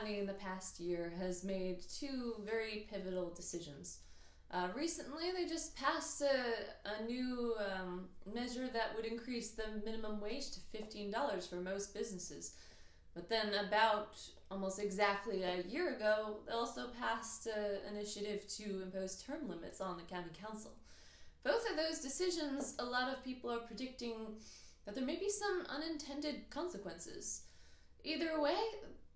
County in the past year has made two very pivotal decisions. Recently, they just passed a new measure that would increase the minimum wage to $15 for most businesses. But then about almost exactly a year ago, they also passed an initiative to impose term limits on the county council. Both of those decisions, a lot of people are predicting that there may be some unintended consequences. Either way,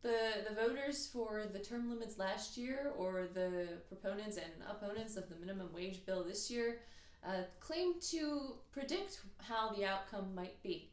the voters for the term limits last year, or the proponents and opponents of the minimum wage bill this year, claim to predict how the outcome might be.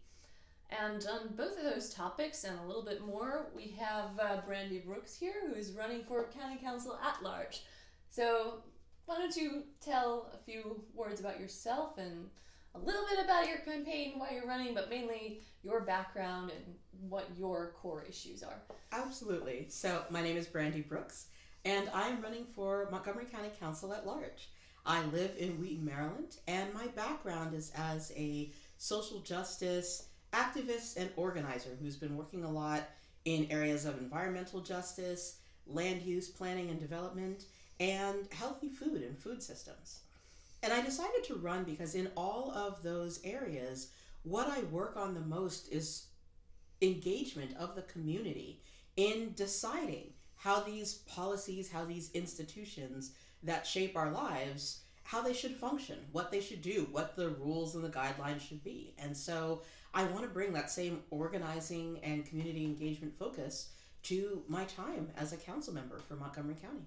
And on both of those topics and a little bit more, we have Brandy Brooks here, who is running for County Council At-Large. So why don't you tell a few words about yourself and a little bit about your campaign, why you're running, but mainly your background and what your core issues are. Absolutely. So my name is Brandy Brooks, and I'm running for Montgomery County Council At-Large. I live in Wheaton, Maryland, and my background is as a social justice activist and organizer who's been working a lot in areas of environmental justice, land use planning and development, and healthy food and food systems. And I decided to run because in all of those areas, what I work on the most is engagement of the community in deciding how these policies, how these institutions that shape our lives, how they should function, what they should do, what the rules and the guidelines should be. And so I want to bring that same organizing and community engagement focus to my time as a council member for Montgomery County.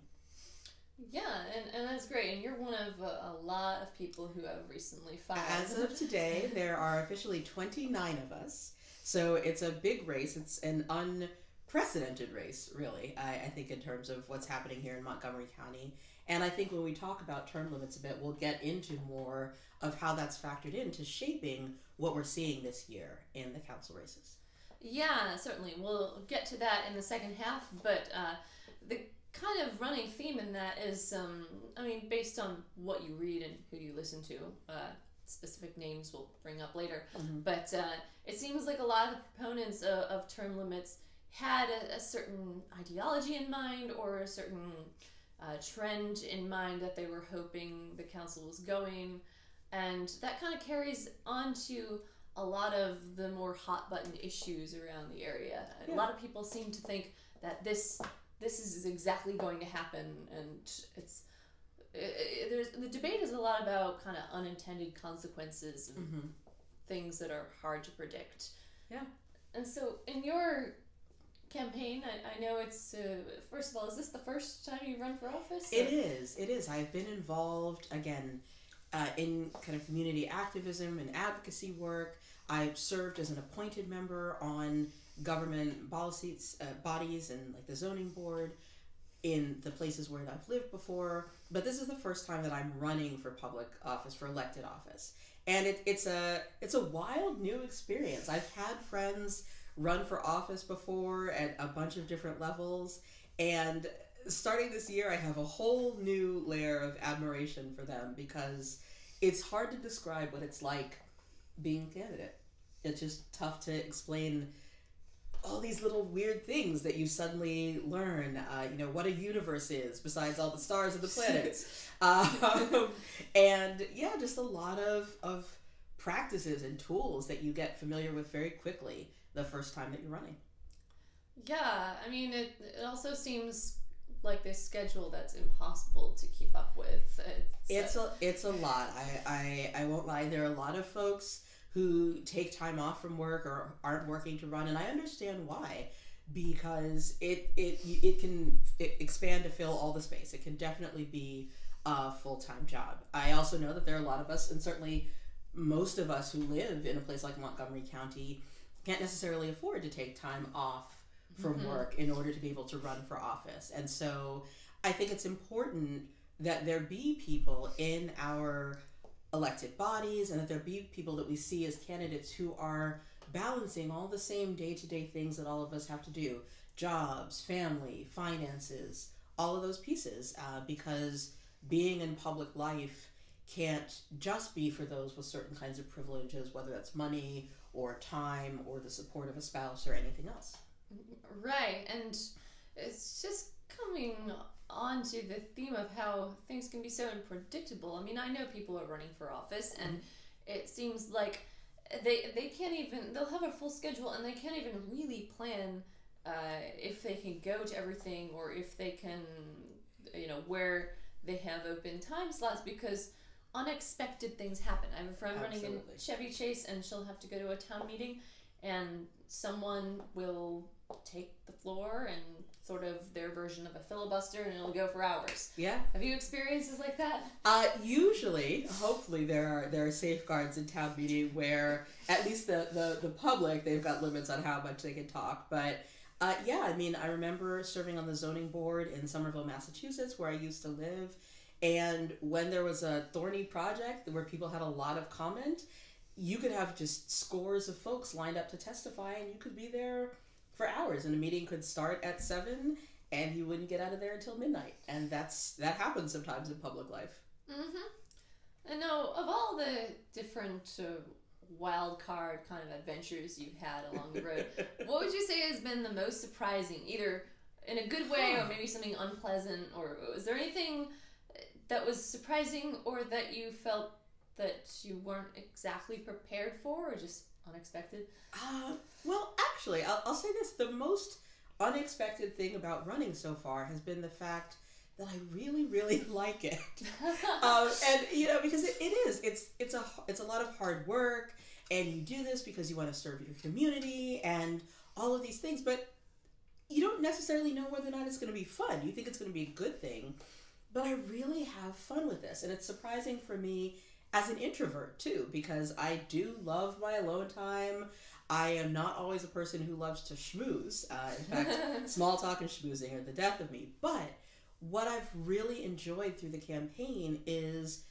Yeah, and that's great. And you're one of a lot of people who have recently filed. As of today, there are officially 29 of us. So it's a big race. It's an unprecedented race, really, I think, in terms of what's happening here in Montgomery County. And I think when we talk about term limits a bit, we'll get into more of how that's factored into shaping what we're seeing this year in the council races. Yeah, certainly. We'll get to that in the second half, but the kind of running theme in that is, based on what you read and who you listen to, specific names we'll bring up later, but it seems like a lot of the proponents of term limits had a certain ideology in mind, or a certain trend in mind that they were hoping the council was going, and that kind of carries on to a lot of the more hot button issues around the area. Yeah. A lot of people seem to think that this is exactly going to happen, and the debate is a lot about kind of unintended consequences and things that are hard to predict. Yeah. And so in your campaign, I know it's, first of all, is this the first time you run for office? It is. I've been involved, again, in kind of community activism and advocacy work. I've served as an appointed member on government policies, bodies, and like the zoning board in the places where I've lived before. But this is the first time that I'm running for public office, for elected office. And it's a wild new experience. I've had friends run for office before at a bunch of different levels, and starting this year I have a whole new layer of admiration for them, because it's hard to describe what it's like being a candidate. It's just tough to explain all these little weird things that you suddenly learn, what a universe is besides all the stars and the planets. And yeah, just a lot of practices and tools that you get familiar with very quickly the first time that you're running. Yeah, it also seems like this schedule that's impossible to keep up with. It's a lot. I won't lie. There are a lot of folks who take time off from work or aren't working to run, and I understand why, because it can expand to fill all the space. It can definitely be a full-time job. I also know that there are a lot of us, and certainly most of us who live in a place like Montgomery County, can't necessarily afford to take time off from work in order to be able to run for office. And so I think it's important that there be people in our elected bodies, and that there be people that we see as candidates who are balancing all the same day-to-day things that all of us have to do: jobs, family, finances, all of those pieces, because being in public life can't just be for those with certain kinds of privileges, whether that's money or time or the support of a spouse or anything else. Right. And it's just coming on to the theme of how things can be so unpredictable. I mean, I know people are running for office, and it seems like they can't even, they'll have a full schedule and they can't even really plan if they can go to everything, or if they can, where they have open time slots, because unexpected things happen. I have a friend running in Chevy Chase, and she'll have to go to a town meeting, and someone will take the floor and sort of their version of a filibuster, and it'll go for hours. Yeah. Have you experiences like that? Usually, hopefully, there are safeguards in town meeting where at least the public, they've got limits on how much they can talk. But yeah, I mean, I remember serving on the zoning board in Somerville, Massachusetts, where I used to live. And when there was a thorny project where people had a lot of comment, you could have just scores of folks lined up to testify, and you could be there for hours, and a meeting could start at 7 and you wouldn't get out of there until midnight. And that happens sometimes in public life. Mm-hmm. And now, of all the different wild card kind of adventures you've had along the road, what would you say has been the most surprising, either in a good way or maybe something unpleasant? Or was there anything that was surprising, or that you felt that you weren't exactly prepared for, or just unexpected? Well, actually, I'll say this. The most unexpected thing about running so far has been the fact that I really, really like it. And, because it is. It's a lot of hard work, and you do this because you want to serve your community and all of these things, but you don't necessarily know whether or not it's going to be fun. You think it's going to be a good thing, but I really have fun with this, and it's surprising for me as an introvert too, because I do love my alone time. I am not always a person who loves to schmooze. In fact, small talk and schmoozing are the death of me. But what I've really enjoyed through the campaign is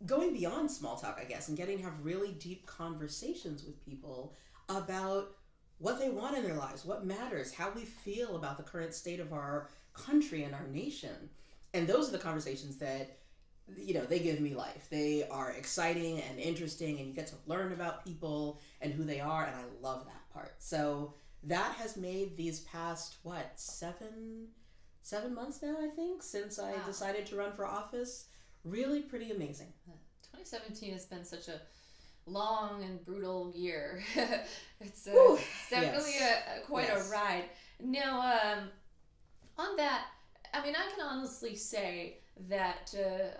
going beyond small talk, I guess, and getting to have really deep conversations with people about what they want in their lives, what matters, how we feel about the current state of our country and our nation. And those are the conversations that, they give me life. They are exciting and interesting, and you get to learn about people and who they are, and I love that part. So that has made these past, 7 months now, I think, since I decided to run for office, really pretty amazing. 2017 has been such a long and brutal year. It's definitely quite a ride. Now, on that, I mean, I can honestly say that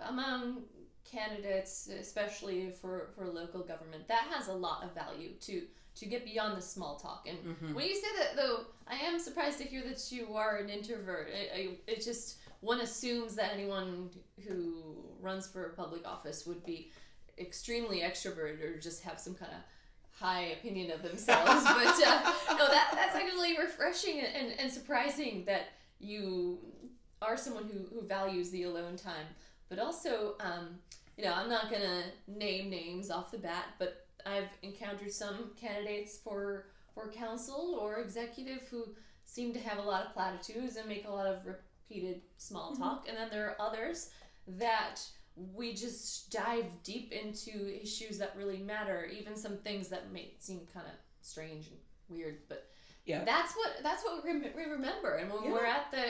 among candidates, especially for local government, that has a lot of value to get beyond the small talk. And when you say that, though, I am surprised to hear that you are an introvert. It just, one assumes that anyone who runs for public office would be extremely extroverted or just have some kind of high opinion of themselves. But no, that's actually refreshing and surprising that you are someone who values the alone time. But also, I'm not going to name names off the bat, but I've encountered some candidates for council or executive who seem to have a lot of platitudes and make a lot of repeated small talk. And then there are others that we just dive deep into issues that really matter, even some things that may seem kind of strange and weird, but that's what we remember. And when we're at the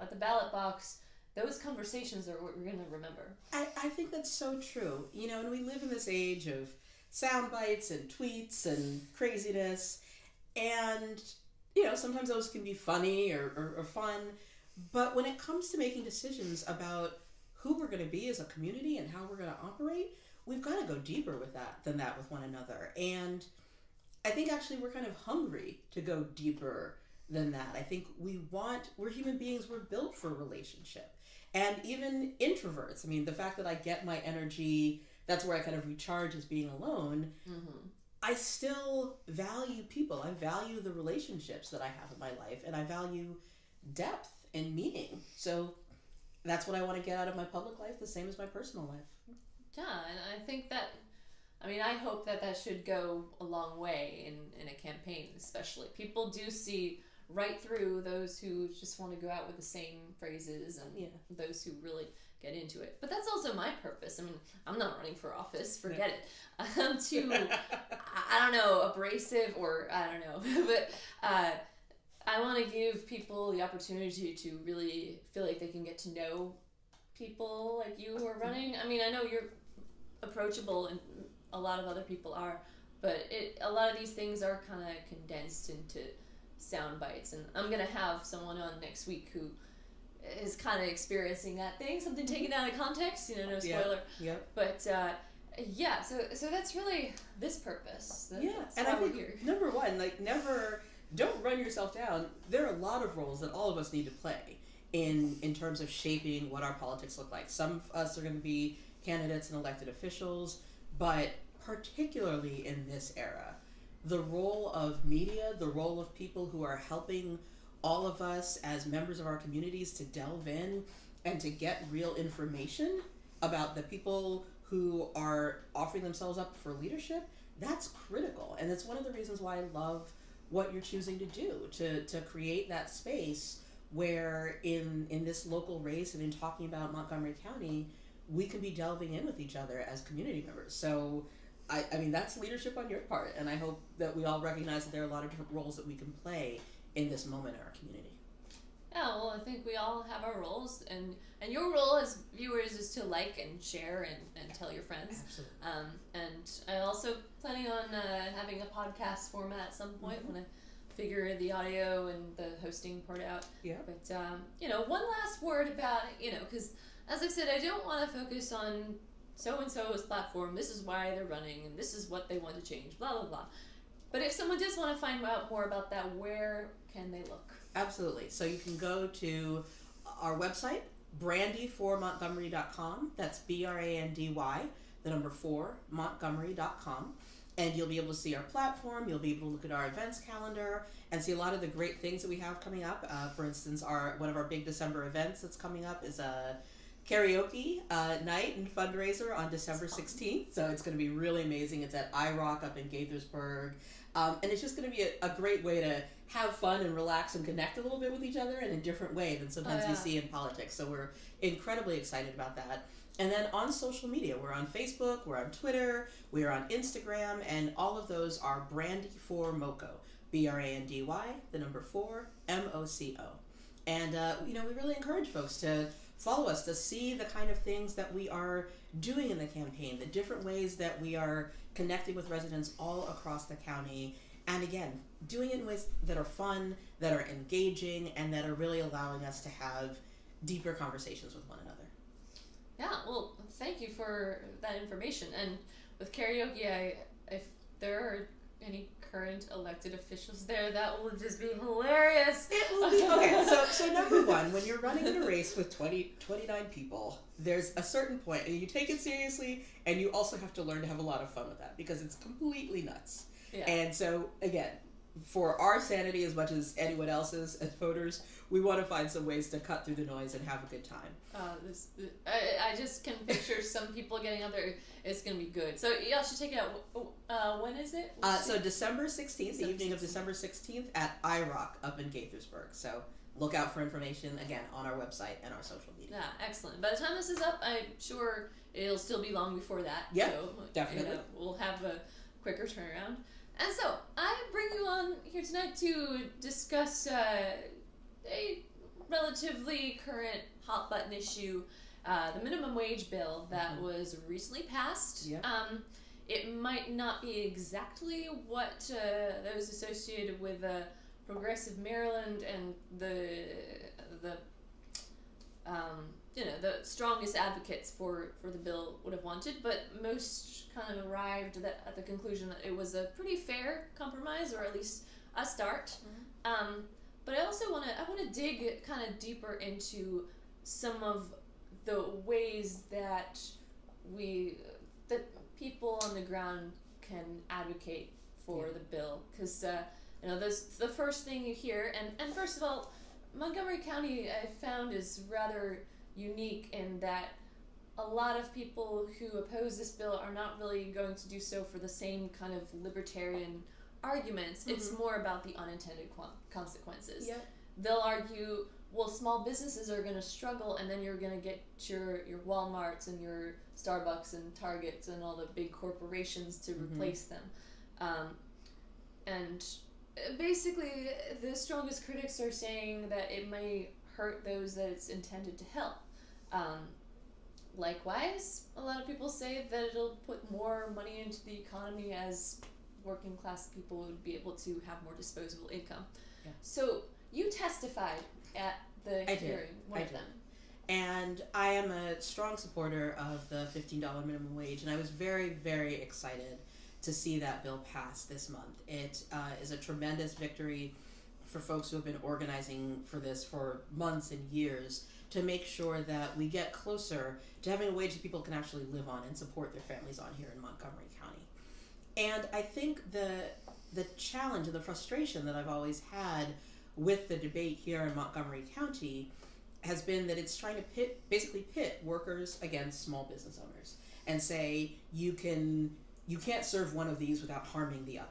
at the ballot box, those conversations are what we're going to remember. I think that's so true. And we live in this age of sound bites and tweets and craziness, and sometimes those can be funny or fun, but when it comes to making decisions about who we're going to be as a community and how we're going to operate, we've got to go deeper than that with one another. And I think actually we're kind of hungry to go deeper than that. I think we're human beings, we're built for relationship. And even introverts, I mean, the fact that I get my energy, that's where I kind of recharge, as being alone. I still value people. I value the relationships that I have in my life, and I value depth and meaning. So that's what I want to get out of my public life, the same as my personal life. Yeah, and I think that, I hope that should go a long way in a campaign, especially. People do see right through those who just want to go out with the same phrases and those who really get into it. But that's also my purpose. I mean, I'm not running for office, forget it. I don't know, abrasive, or I don't know, but I want to give people the opportunity to really feel like they can get to know people like you who are running. I mean, I know you're approachable and a lot of other people are, but a lot of these things are kind of condensed into sound bites, and I'm going to have someone on next week who is kind of experiencing that thing, something taken out of context, no spoiler. Yep. But yeah, so that's really this purpose. That's and why I think we're here. number one, don't run yourself down. There are a lot of roles that all of us need to play in terms of shaping what our politics look like. Some of us are going to be candidates and elected officials, but particularly in this era, the role of media, the role of people who are helping all of us as members of our communities to delve in and to get real information about the people who are offering themselves up for leadership, that's critical. And it's one of the reasons why I love what you're choosing to do, to create that space where in this local race and in talking about Montgomery County, we can be delving in with each other as community members. So I mean, that's leadership on your part, and I hope that we all recognize that there are a lot of different roles that we can play in this moment in our community. Yeah, well, I think we all have our roles, and your role as viewers is to like and share and tell your friends. Absolutely. And I also planning on having a podcast format at some point when I figure the audio and the hosting part out. Yeah. But one last word about because as I said, I don't want to focus on so-and-so's platform, this is why they're running, and this is what they want to change, blah, blah, blah. But if someone does want to find out more about that, where can they look? Absolutely. So you can go to our website, brandy4montgomery.com. That's BRANDY, the number 4, Montgomery.com. And you'll be able to see our platform, you'll be able to look at our events calendar, and see a lot of the great things that we have coming up. For instance, one of our big December events that's coming up is a karaoke night and fundraiser on December 16th. So it's going to be really amazing. It's at iRock up in Gaithersburg. And it's just going to be a great way to have fun and relax and connect a little bit with each other in a different way than sometimes you see in politics. So we're incredibly excited about that. And then on social media, we're on Facebook, we're on Twitter, we're on Instagram, and all of those are Brandy4 MoCo. BRANDY, the number 4, MoCo. And we really encourage folks to follow us, to see the kind of things that we are doing in the campaign, the different ways that we are connecting with residents all across the county, and again, doing it in ways that are fun, that are engaging, and that are really allowing us to have deeper conversations with one another. Yeah, well, thank you for that information. And with karaoke, if there are any current elected officials there, that will just be hilarious. It will be. Okay, so number one, when you're running in a race with 29 people, there's a certain point, and you take it seriously, and you also have to learn to have a lot of fun with that, because it's completely nuts. Yeah. And so, again, for our sanity as much as anyone else's as voters, we want to find some ways to cut through the noise and have a good time. I just can picture some people getting up there. It's going to be good. So y'all should take it out. When is it? So December 16th, the evening of December 16th at iRock up in Gaithersburg. So look out for information, again, on our website and our social media. Yeah, excellent. By the time this is up, I'm sure it'll still be long before that. Yeah, so, definitely. We'll have a quicker turnaround. And so, I bring you on here tonight to discuss a relatively current hot button issue, the minimum wage bill that was recently passed. Yep. It might not be exactly what that was associated with progressive Maryland and the strongest advocates for the bill would have wanted, but most kind of arrived at the conclusion that it was a pretty fair compromise, or at least a start. But I also want to dig kind of deeper into some of the ways that people on the ground can advocate for the bill, because the first thing you hear, and first of all, Montgomery County I found is rather unique in that a lot of people who oppose this bill are not really going to do so for the same kind of libertarian arguments. It's more about the unintended consequences. Yep. They'll argue, well, small businesses are going to struggle, and then you're going to get your Walmarts and your Starbucks and Targets and all the big corporations to replace them. And basically, the strongest critics are saying that it may hurt those that it's intended to help. Likewise, a lot of people say that it'll put more money into the economy as working class people would be able to have more disposable income. Yeah. So you testified at the hearing, one of them. And I am a strong supporter of the $15 minimum wage, and I was very, very excited to see that bill pass this month. It is a tremendous victory for folks who have been organizing for this for months and years to make sure that we get closer to having a wage that people can actually live on and support their families on here in Montgomery County. And I think the challenge and the frustration that I've always had with the debate here in Montgomery County has been that it's trying to basically pit workers against small business owners and say you can't serve one of these without harming the other.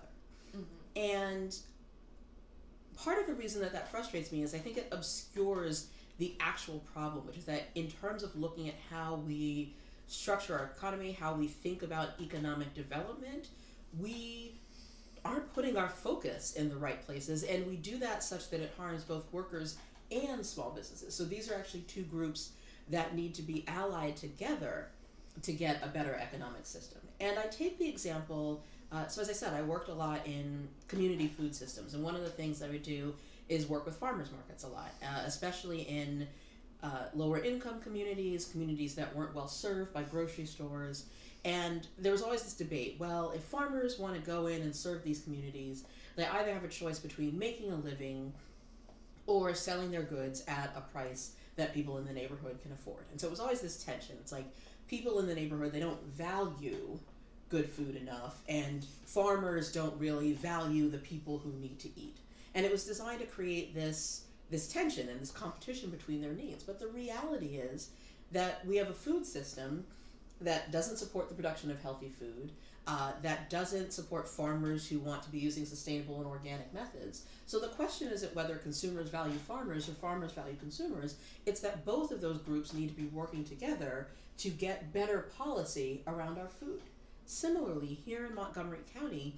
Mm-hmm. And part of the reason that frustrates me is I think it obscures the actual problem, which is that in terms of looking at how we structure our economy, how we think about economic development, we aren't putting our focus in the right places, and we do that such that it harms both workers and small businesses. So these are actually two groups that need to be allied together to get a better economic system. And I take the example, so as I said, I worked a lot in community food systems, and one of the things I would do is work with farmers markets a lot, especially in lower income communities that weren't well served by grocery stores. And there was always this debate, well, if farmers want to go in and serve these communities, they either have a choice between making a living or selling their goods at a price that people in the neighborhood can afford. And so it was always this tension. It's like people in the neighborhood, they don't value good food enough, and farmers don't really value the people who need to eat. And it was designed to create this tension and this competition between their needs. But the reality is that we have a food system that doesn't support the production of healthy food, that doesn't support farmers who want to be using sustainable and organic methods. So the question isn't whether consumers value farmers or farmers value consumers. It's that both of those groups need to be working together to get better policy around our food. Similarly, here in Montgomery County,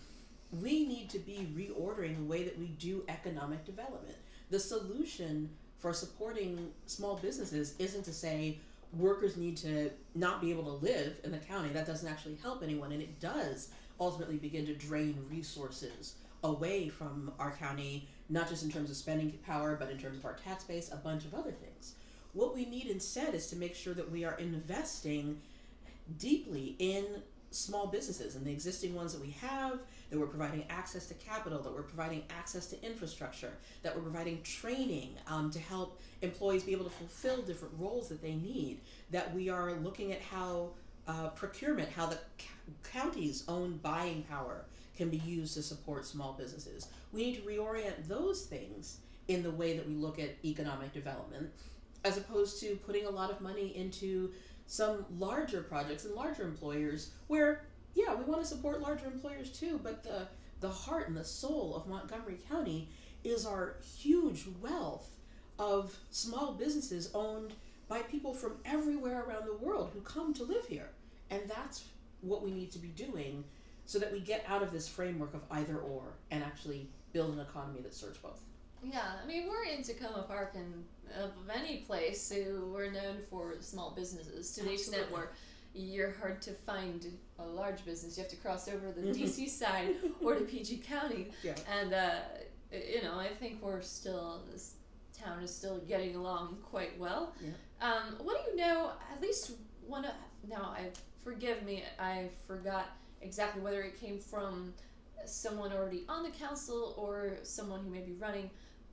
we need to be reordering the way that we do economic development. The solution for supporting small businesses isn't to say workers need to not be able to live in the county. That doesn't actually help anyone, and it does ultimately begin to drain resources away from our county, not just in terms of spending power, but in terms of our tax base, a bunch of other things. What we need instead is to make sure that we are investing deeply in small businesses and the existing ones that we have, that we're providing access to capital, that we're providing access to infrastructure, that we're providing training to help employees be able to fulfill different roles that they need, that we are looking at how procurement, how the county's own buying power can be used to support small businesses. We need to reorient those things in the way that we look at economic development, as opposed to putting a lot of money into some larger projects and larger employers where, yeah, we want to support larger employers too, but the heart and the soul of Montgomery County is our huge wealth of small businesses owned by people from everywhere around the world who come to live here. And that's what we need to be doing so that we get out of this framework of either or and actually build an economy that serves both. Yeah, I mean, we're in Tacoma Park, and of any place, we're known for small businesses to the extent where you're hard to find a large business. You have to cross over the DC side or to PG County. Yeah. And, I think this town is still getting along quite well. Yeah. What do you know, at least forgive me, I forgot exactly whether it came from someone already on the council or someone who may be running,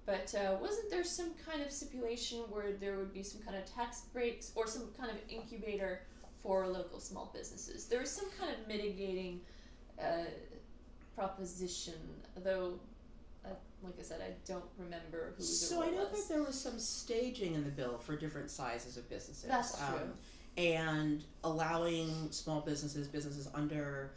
but wasn't there some kind of stipulation where there would be some kind of tax breaks or some kind of incubator for local small businesses? There was some kind of mitigating proposition, though, like I said, I don't remember who So I know that there was some staging in the bill for different sizes of businesses. That's true. And allowing small businesses under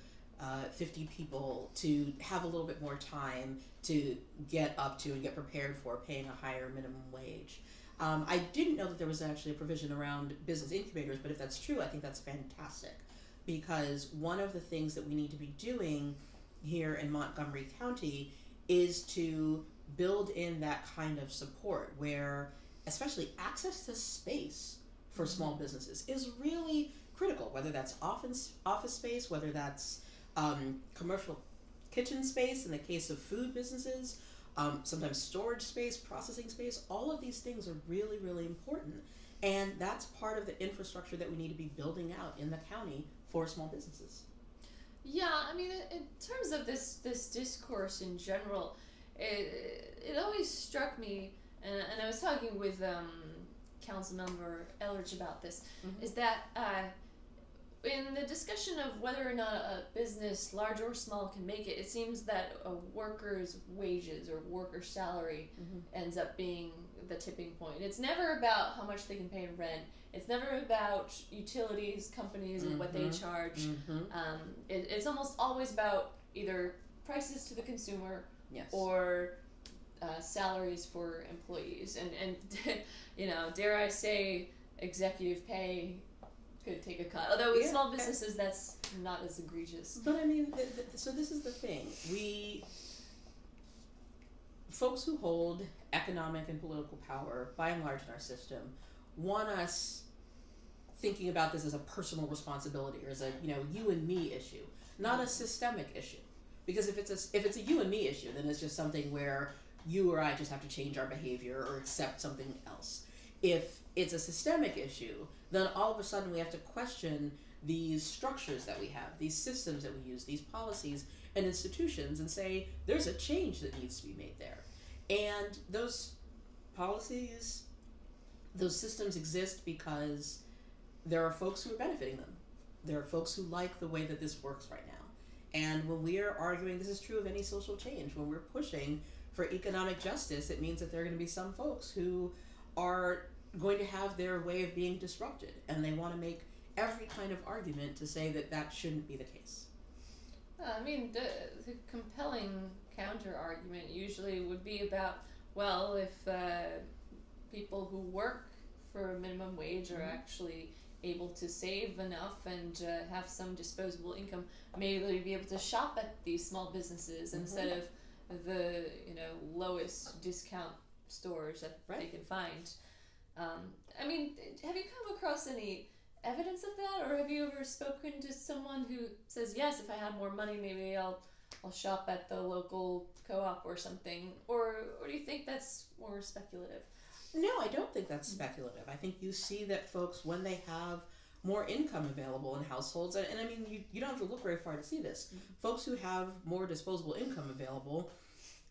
50 people to have a little bit more time to get up to and get prepared for paying a higher minimum wage. I didn't know that there was actually a provision around business incubators, but if that's true, I think that's fantastic, because one of the things that we need to be doing here in Montgomery County is to build in that kind of support where, especially access to space for small businesses is really critical, whether that's office space, whether that's commercial kitchen space in the case of food businesses, sometimes storage space, processing space. All of these things are really, really important. And that's part of the infrastructure that we need to be building out in the county for small businesses. Yeah, I mean, in terms of this discourse in general, it always struck me, and I was talking with Councilmember At-Large about this, is that in the discussion of whether or not a business, large or small, can make it, it seems that a worker's wages or worker's salary ends up being the tipping point. It's never about how much they can pay in rent. It's never about utilities companies and what they charge. It's almost always about either prices to the consumer or salaries for employees. And you know, dare I say, executive pay could take a cut. Although with small businesses, that's not as egregious. But I mean, so this is the thing. Folks who hold economic and political power, by and large in our system, want us thinking about this as a personal responsibility or as a you and me issue, not a systemic issue. Because if it's a you and me issue, then it's just something where you or I just have to change our behavior or accept something else. If it's a systemic issue, then all of a sudden we have to question these structures that we have, these systems that we use, these policies and institutions, and say there's a change that needs to be made there. And those policies, those systems exist because there are folks who are benefiting them. There are folks who like the way that this works right now. And when we are arguing, this is true of any social change, when we're pushing for economic justice, it means that there are going to be some folks who are going to have their way of being disrupted, and they want to make every kind of argument to say that that shouldn't be the case. I mean, the compelling counter argument usually would be about, well, if people who work for a minimum wage are actually able to save enough and have some disposable income, maybe they'll be able to shop at these small businesses instead of the lowest discount stores that they can find. I mean, have you come across any evidence of that, or have you ever spoken to someone who says, yes, if I had more money, maybe I'll shop at the local co-op or something, or do you think that's more speculative? No, I don't think that's speculative. I think you see that folks, when they have more income available in households, and I mean, you don't have to look very far to see this. Folks who have more disposable income available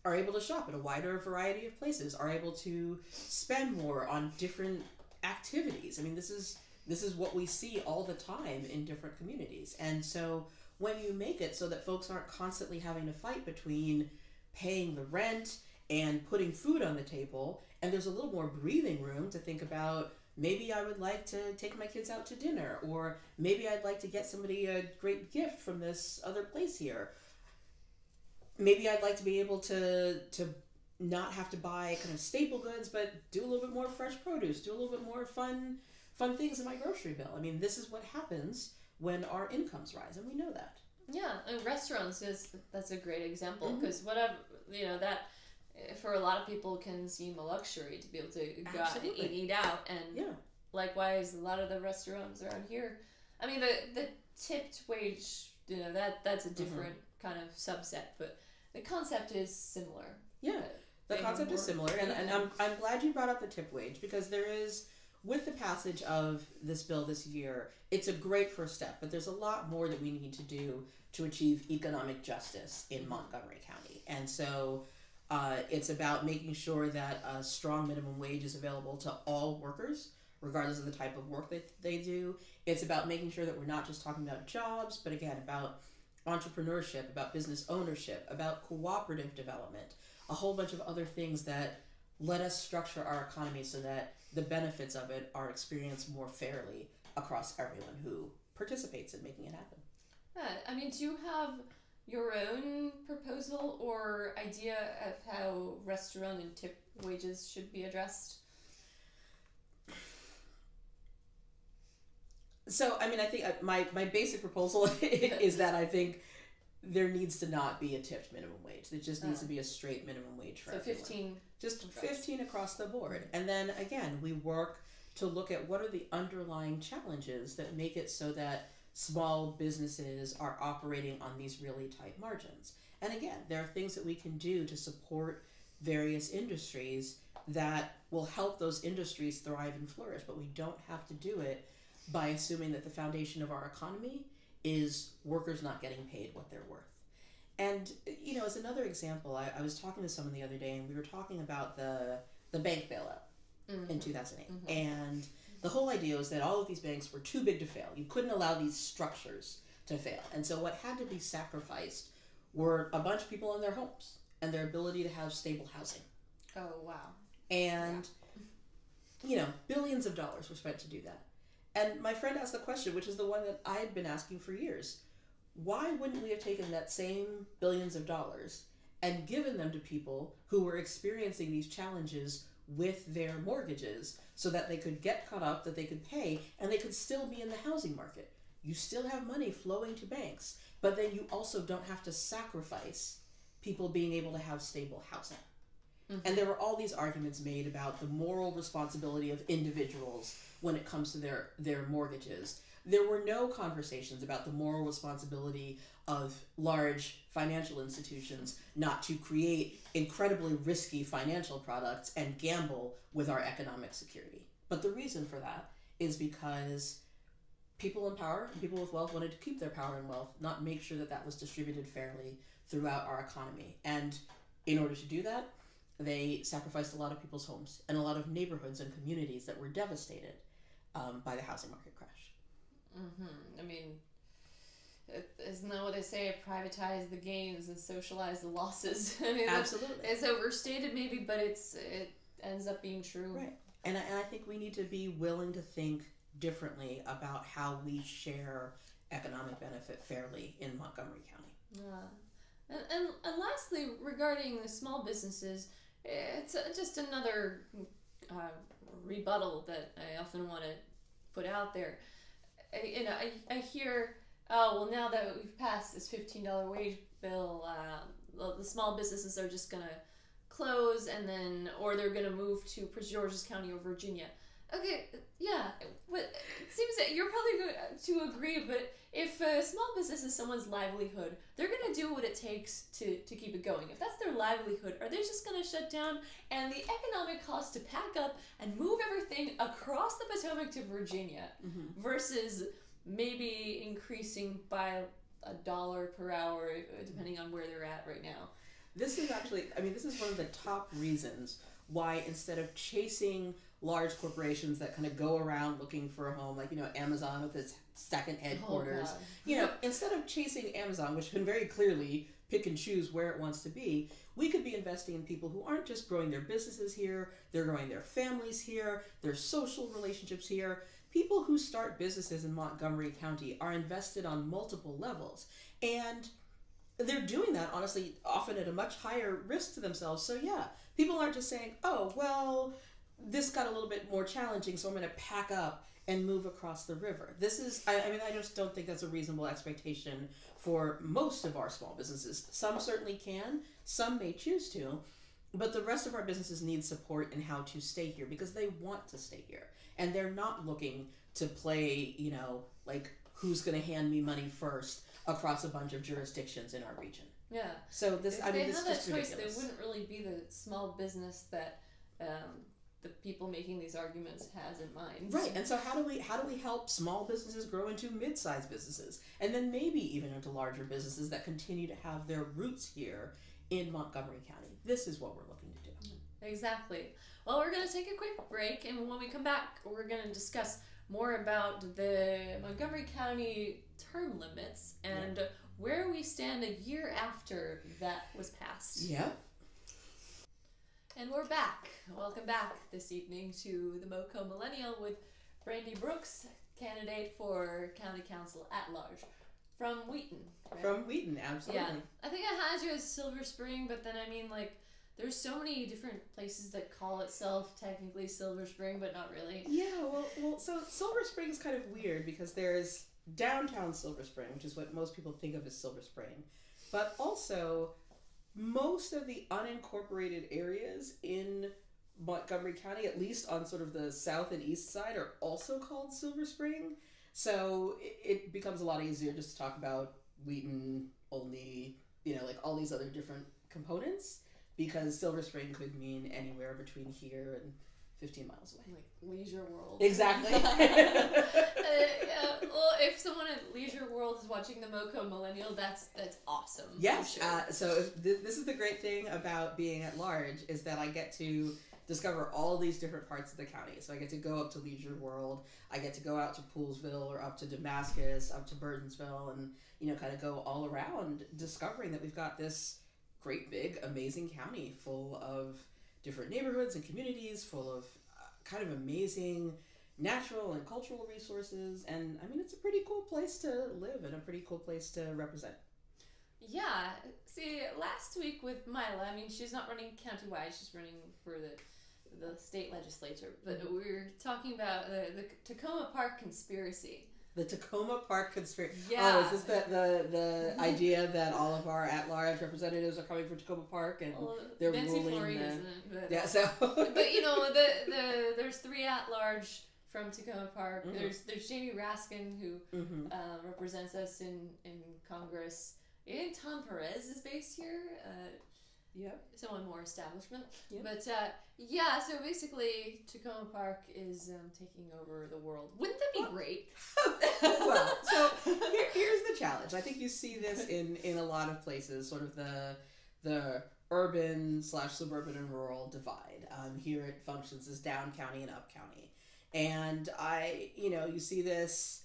are able to shop at a wider variety of places, are able to spend more on different activities. I mean, this is what we see all the time in different communities. And so when you make it so that folks aren't constantly having to fight between paying the rent and putting food on the table, and there's a little more breathing room to think about, maybe I would like to take my kids out to dinner, or maybe I'd like to get somebody a great gift from this other place here. Maybe I'd like to be able to not have to buy kind of staple goods, but do a little bit more fresh produce, do a little bit more fun things in my grocery bill. I mean, this is what happens when our incomes rise, and we know that. Yeah, and restaurants that's a great example, because whatever, that for a lot of people can seem a luxury to be able to go out and eat out, and likewise, a lot of the restaurants around here, I mean, the tipped wage, that's a different kind of subset, but the concept is similar. Yeah, the concept is similar, and I'm glad you brought up the tip wage, because there is, with the passage of this bill this year, it's a great first step, but there's a lot more that we need to do to achieve economic justice in Montgomery County. And so it's about making sure that a strong minimum wage is available to all workers, regardless of the type of work that they do. It's about making sure that we're not just talking about jobs, but again, about entrepreneurship, about business ownership, about cooperative development, a whole bunch of other things that let us structure our economy so that the benefits of it are experienced more fairly across everyone who participates in making it happen. I mean, do you have your own proposal or idea of how restaurant and tip wages should be addressed? So, I mean, I think my basic proposal is that I think there needs to not be a tipped minimum wage. There just needs to be a straight minimum wage for everyone. 15. Just 15 across the board. And then again, we work to look at what are the underlying challenges that make it so that small businesses are operating on these really tight margins. And again, there are things that we can do to support various industries that will help those industries thrive and flourish, but we don't have to do it by assuming that the foundation of our economy is workers not getting paid what they're worth. And, you know, as another example, I was talking to someone the other day, and we were talking about the bank bailout in 2008. And the whole idea was that all of these banks were too big to fail. You couldn't allow these structures to fail. And so what had to be sacrificed were a bunch of people in their homes and their ability to have stable housing. Oh, wow. And, you know, billions of dollars were spent to do that. And my friend asked the question, which is the one that I had been asking for years. Why wouldn't we have taken that same billions of dollars and given them to people who were experiencing these challenges with their mortgages so that they could get caught up, that they could pay, and they could still be in the housing market? You still have money flowing to banks, but then you also don't have to sacrifice people being able to have stable housing. And there were all these arguments made about the moral responsibility of individuals when it comes to their mortgages. There were no conversations about the moral responsibility of large financial institutions not to create incredibly risky financial products and gamble with our economic security. But the reason for that is because people in power and people with wealth wanted to keep their power and wealth, not make sure that that was distributed fairly throughout our economy. And in order to do that, they sacrificed a lot of people's homes and a lot of neighborhoods and communities that were devastated by the housing market crash. I mean, isn't that what they say? Privatize the gains and socialize the losses. I mean, absolutely. It's overstated maybe, but it ends up being true. Right. And I think we need to be willing to think differently about how we share economic benefit fairly in Montgomery County. And lastly, regarding the small businesses, it's just another rebuttal that I often want to put out there. I hear, oh, well, now that we've passed this $15 wage bill, the small businesses are just going to close or they're going to move to Prince George's County or Virginia. Okay, yeah, but it seems that you're probably going to agree, but if a small business is someone's livelihood, they're going to do what it takes to keep it going. If that's their livelihood, are they just going to shut down? And the economic cost to pack up and move everything across the Potomac to Virginia versus maybe increasing by $1 per hour, depending on where they're at right now. This is actually, this is one of the top reasons why instead of chasing large corporations that kind of go around looking for a home, like, Amazon with its second headquarters, instead of chasing Amazon, which can very clearly pick and choose where it wants to be, we could be investing in people who aren't just growing their businesses here, they're growing their families here, their social relationships here. People who start businesses in Montgomery County are invested on multiple levels, and they're doing that, honestly, often at a much higher risk to themselves. So yeah, people aren't just saying, oh, well, this got a little bit more challenging, so I'm going to pack up and move across the river. This is, I just don't think that's a reasonable expectation for most of our small businesses. Some certainly can, some may choose to, but the rest of our businesses need support in how to stay here because they want to stay here. And they're not looking to play, like who's going to hand me money first across a bunch of jurisdictions in our region. Yeah. So this, if this is they had just that choice, ridiculous. they wouldn't really be the small business that the people making these arguments has in mind. Right. And so how do we help small businesses grow into mid-sized businesses, and then maybe even into larger businesses that continue to have their roots here in Montgomery County? This is what we're looking to do. Exactly. Well, we're going to take a quick break, and when we come back, we're going to discuss more about the Montgomery County term limits and where we stand a year after that was passed. Yep. And we're back. Welcome back this evening to the MoCo Millennial with Brandy Brooks, candidate for County Council at-Large from Wheaton. Right? From Wheaton, absolutely. Yeah. I think I had you as Silver Spring, but then there's so many different places that call itself technically Silver Spring, but not really. Yeah, well, so Silver Spring is kind of weird because there's downtown Silver Spring, which is what most people think of as Silver Spring. but also most of the unincorporated areas in Montgomery County, at least on sort of the south and east side, are also called Silver Spring. So it becomes a lot easier just to talk about Wheaton, Olney, like all these other different components, because Silver Spring could mean anywhere between here and 15 miles away. Like Leisure World. Exactly. Well, if someone at Leisure World is watching the MoCo Millennial, that's awesome. Yes. Sure. So this is the great thing about being at large, is that I get to discover all these different parts of the county. So I get to go up to Leisure World, I get to go out to Poolsville or up to Damascus, up to Burdensville, and kind of go all around discovering that we've got this great big amazing county full of different neighborhoods and communities, full of kind of amazing natural and cultural resources. And I mean, it's a pretty cool place to live and a pretty cool place to represent. Yeah. See, last week with Mila, I mean, she's not running countywide, she's running for the state legislature, but we were talking about the Tacoma Park conspiracy. The Tacoma Park conspiracy. Yeah. Oh, is this the idea that all of our at-large representatives are coming from Tacoma Park and they're Nancy ruling Fleury the... doesn't. But, yeah, so... but there's 3 at-large from Tacoma Park. Mm-hmm. There's Jamie Raskin, who represents us in Congress. And Tom Perez is based here. Yep. Someone more establishment. Yep. But so basically Tacoma Park is taking over the world. Wouldn't that be great? Well, so here's the challenge. I think you see this in a lot of places, sort of the urban/suburban and rural divide. Here it functions as down county and up county. And you see this.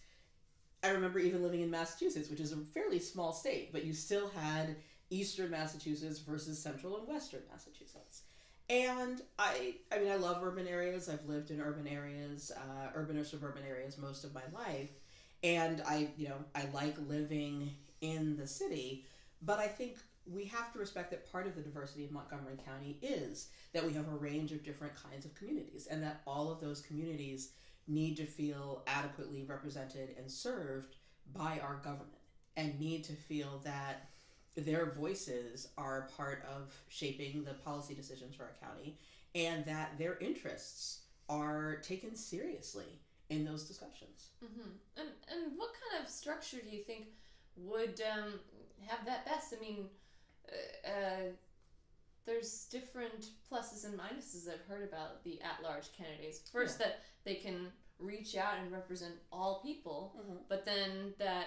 I remember even living in Massachusetts, which is a fairly small state, but you still had eastern Massachusetts versus central and western Massachusetts. And I love urban areas. I've lived in urban areas, urban or suburban areas most of my life. And I like living in the city, but I think we have to respect that part of the diversity of Montgomery County is that we have a range of different kinds of communities, and that all of those communities need to feel adequately represented and served by our government, and need to feel that their voices are part of shaping the policy decisions for our county, and that their interests are taken seriously in those discussions. Mm-hmm. And what kind of structure do you think would have that best? I mean, there's different pluses and minuses I've heard about the at-large candidates. First, that they can reach out and represent all people, but then that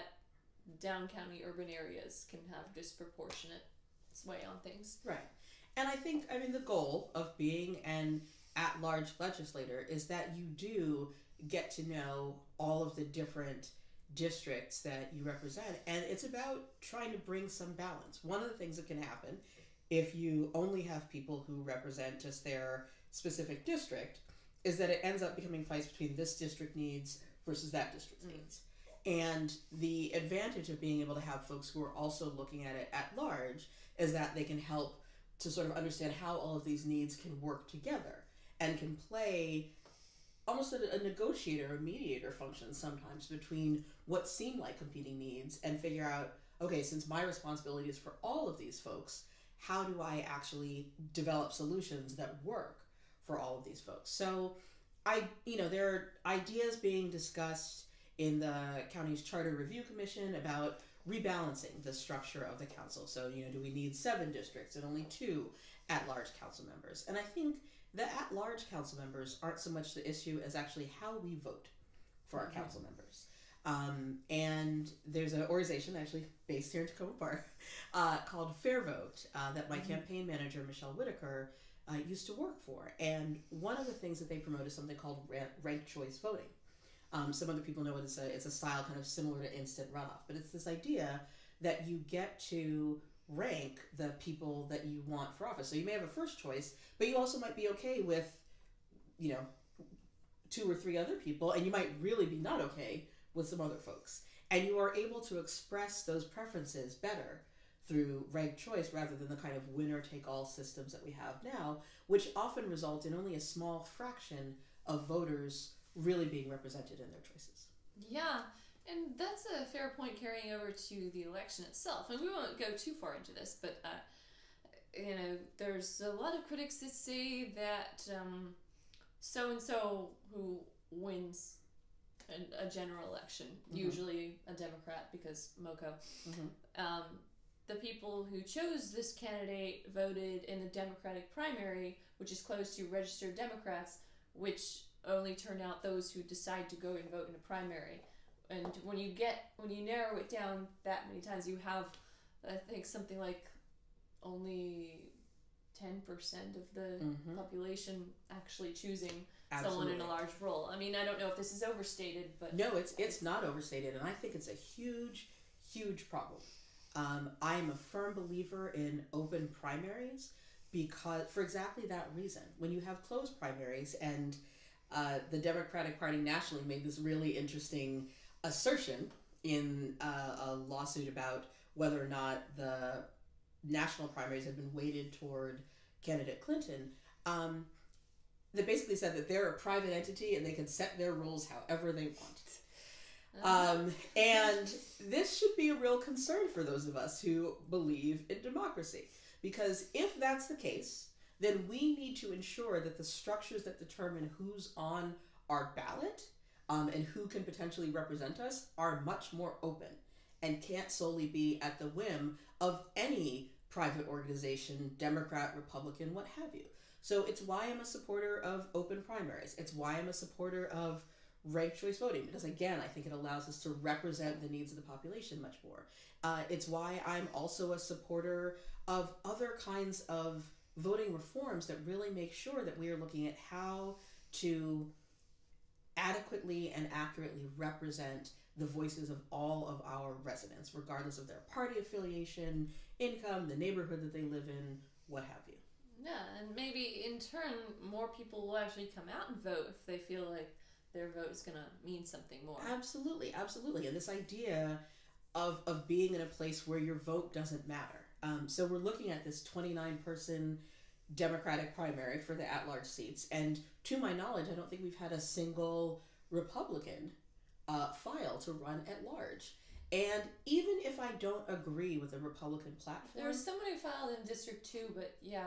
down county urban areas can have disproportionate sway on things. Right. And I think, the goal of being an at-large legislator is that you do get to know all of the different districts that you represent, and it's about trying to bring some balance. One of the things that can happen if you only have people who represent just their specific district is that it ends up becoming fights between this district needs versus that district's needs. And the advantage of being able to have folks who are also looking at it at large is that they can help to sort of understand how all of these needs can work together, and can play almost a negotiator, a mediator function sometimes between what seem like competing needs, and figure out, okay, since my responsibility is for all of these folks, how do I actually develop solutions that work for all of these folks? So there are ideas being discussed in the county's Charter Review Commission about rebalancing the structure of the council. So, do we need 7 districts and only 2 at-large council members? And I think the at-large council members aren't so much the issue as actually how we vote for our council members. And there's an organization actually based here in Tacoma Park called Fair Vote that my campaign manager, Michelle Whitaker, used to work for. And one of the things that they promote is something called ranked choice voting. Some other people know it's a style kind of similar to instant runoff, but it's this idea that you get to rank the people that you want for office. So you may have a first choice, but you also might be okay with, 2 or 3 other people, and you might really be not okay with some other folks. And you are able to express those preferences better through ranked choice rather than the kind of winner-take-all systems that we have now, which often result in only a small fraction of voters really being represented in their choices. Yeah, And that's a fair point carrying over to the election itself. And we won't go too far into this, but there's a lot of critics that say that so and so who wins a general election, usually a Democrat because MoCo, the people who chose this candidate voted in the Democratic primary, which is closed to registered Democrats, which only turn out those who decide to go and vote in a primary. And when you narrow it down that many times, you have, I think, something like only 10% of the population actually choosing someone in a large role. I mean, I don't know if this is overstated, but no, it's not overstated, and I think it's a huge problem. I'm a firm believer in open primaries because, for exactly that reason, when you have closed primaries, and the Democratic Party nationally made this really interesting assertion in a lawsuit about whether or not the national primaries had been weighted toward candidate Clinton. They basically said that they're a private entity and they can set their rules however they want. And this should be a real concern for those of us who believe in democracy. Because if that's the case, then we need to ensure that the structures that determine who's on our ballot and who can potentially represent us are much more open and can't solely be at the whim of any private organization, Democrat, Republican, what have you. So it's why I'm a supporter of open primaries. It's why I'm a supporter of ranked choice voting, because again, I think it allows us to represent the needs of the population much more. It's why I'm also a supporter of other kinds of voting reforms that really make sure that we are looking at how to adequately and accurately represent the voices of all of our residents, regardless of their party affiliation, income, the neighborhood that they live in, what have you. Yeah, and maybe in turn, more people will actually come out and vote if they feel like their vote is going to mean something more. Absolutely. And this idea of being in a place where your vote doesn't matter. So we're looking at this 29-person Democratic primary for the at-large seats, and to my knowledge, I don't think we've had a single Republican file to run at large. And even if I don't agree with the Republican platform, there was someone who filed in District 2, but yeah,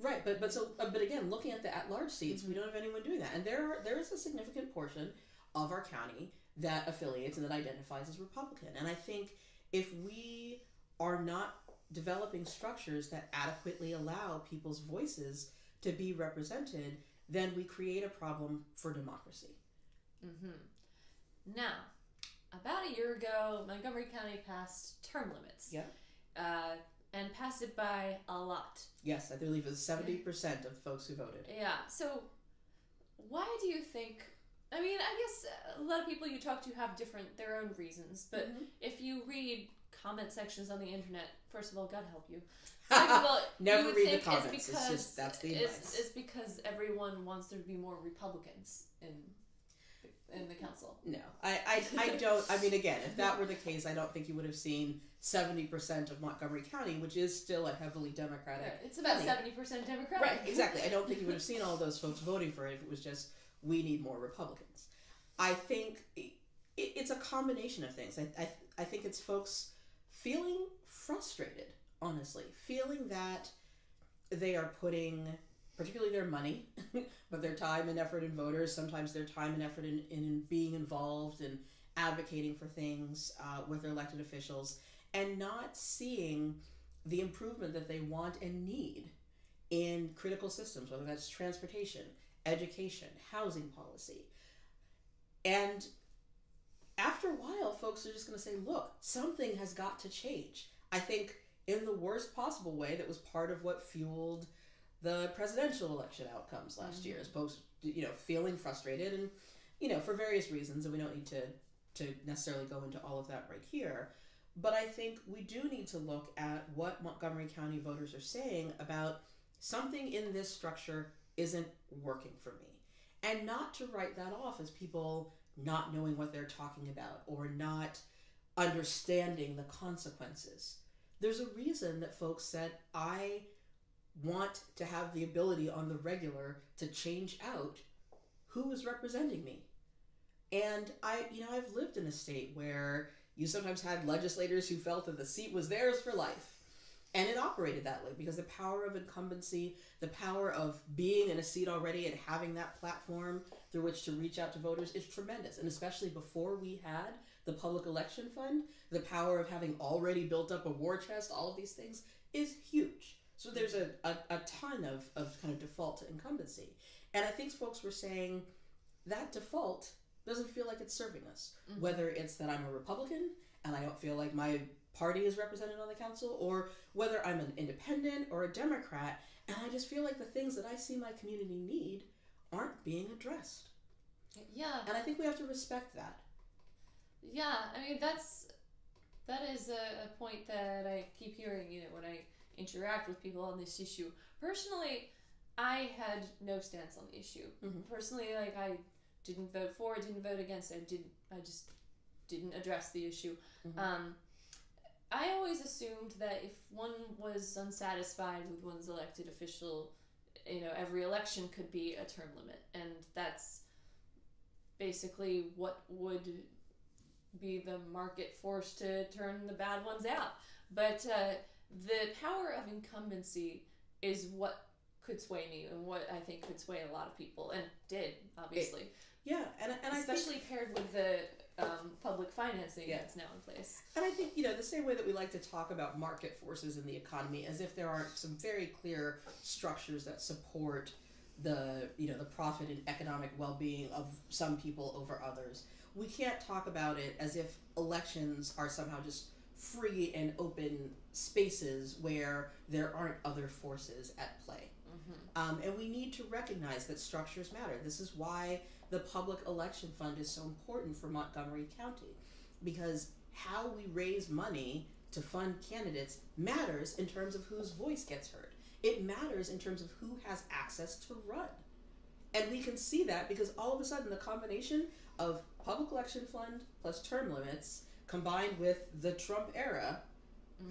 right. But again, looking at the at-large seats, we don't have anyone doing that, and there is a significant portion of our county that affiliates and that identifies as Republican. And I think if we are not developing structures that adequately allow people's voices to be represented, then we create a problem for democracy. Now, about a year ago, Montgomery County passed term limits. Yeah. And passed it by a lot. Yes, I believe it was 70% of folks who voted. Yeah. So, why do you think? I mean, I guess a lot of people you talk to have their own reasons. But if you read comment sections on the internet, first of all, God help you. Second of all, never you read think the comments. It's because it's just that's the advice. It's because everyone wants there to be more Republicans in the council. No, I don't. I mean, again, if that were the case, I don't think you would have seen 70% of Montgomery County, which is still a heavily Democratic. Right. It's about 70% Democratic. Right, exactly. I don't think you would have seen all those folks voting for it if it was just, we need more Republicans. I think it's a combination of things. I think it's folks feeling frustrated, honestly, feeling that they are putting particularly their money, but their time and effort in voters, sometimes their time and effort in being involved and advocating for things with their elected officials, and not seeing the improvement that they want and need in critical systems, whether that's transportation, education, housing policy. And after a while, folks are just going to say, look, something has got to change. I think in the worst possible way, that was part of what fueled the presidential election outcomes last year, as folks, feeling frustrated and, for various reasons, and we don't need to necessarily go into all of that right here. But I think we do need to look at what Montgomery County voters are saying about something in this structure isn't working for me. And not to write that off as people not knowing what they're talking about or not understanding the consequences. There's a reason that folks said, I want to have the ability on the regular to change out who is representing me. And I've lived in a state where you sometimes had legislators who felt that the seat was theirs for life. And it operated that way because the power of incumbency, the power of being in a seat already and having that platform through which to reach out to voters is tremendous. And especially before we had the public election fund, the power of having already built up a war chest, all of these things is huge. So there's a ton of kind of default to incumbency. And I think folks were saying that default doesn't feel like it's serving us. Mm-hmm. Whether it's that I'm a Republican and I don't feel like my party is represented on the council, or whether I'm an independent or a Democrat, and I just feel like the things that I see my community need aren't being addressed. Yeah. And I think we have to respect that. Yeah, I mean, that is a point that I keep hearing, when I interact with people on this issue. Personally, I had no stance on the issue. Mm-hmm. Personally, I didn't vote for it, didn't vote against it. I just didn't address the issue. Mm-hmm. I always assumed that if one was unsatisfied with one's elected official, every election could be a term limit. And that's basically what would be the market force to turn the bad ones out. But the power of incumbency is what could sway me and what I think could sway a lot of people, and did, obviously. And especially paired with the public financing that's now in place. And I think, the same way that we like to talk about market forces in the economy as if there aren't some very clear structures that support the profit and economic well-being of some people over others. We can't talk about it as if elections are somehow just free and open spaces where there aren't other forces at play. Mm-hmm. And we need to recognize that structures matter. This is why the public election fund is so important for Montgomery County, because how we raise money to fund candidates matters in terms of whose voice gets heard. It matters in terms of who has access to run. And we can see that because all of a sudden the combination of public election fund plus term limits combined with the Trump era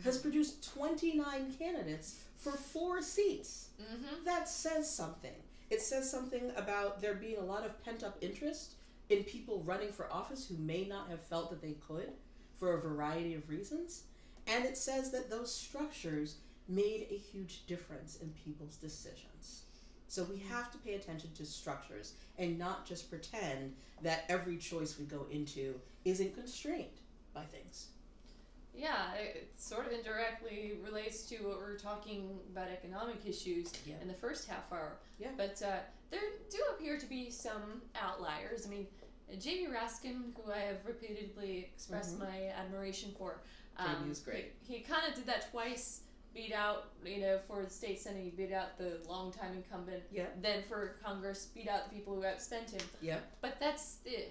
has produced 29 candidates for 4 seats. Mm-hmm. That says something. It says something about there being a lot of pent-up interest in people running for office who may not have felt that they could for a variety of reasons. And it says that those structures made a huge difference in people's decisions. So we have to pay attention to structures and not just pretend that every choice we go into isn't constrained by things. Yeah, it sort of indirectly relates to what we're talking about economic issues in the first half hour. Yeah. But there do appear to be some outliers. I mean, Jamie Raskin, who I have repeatedly expressed my admiration for. Jamie is great. He kind of did that twice. Beat out, for the state senate, he beat out the longtime incumbent. Yeah. Then for Congress, beat out the people who outspent him. Yeah. But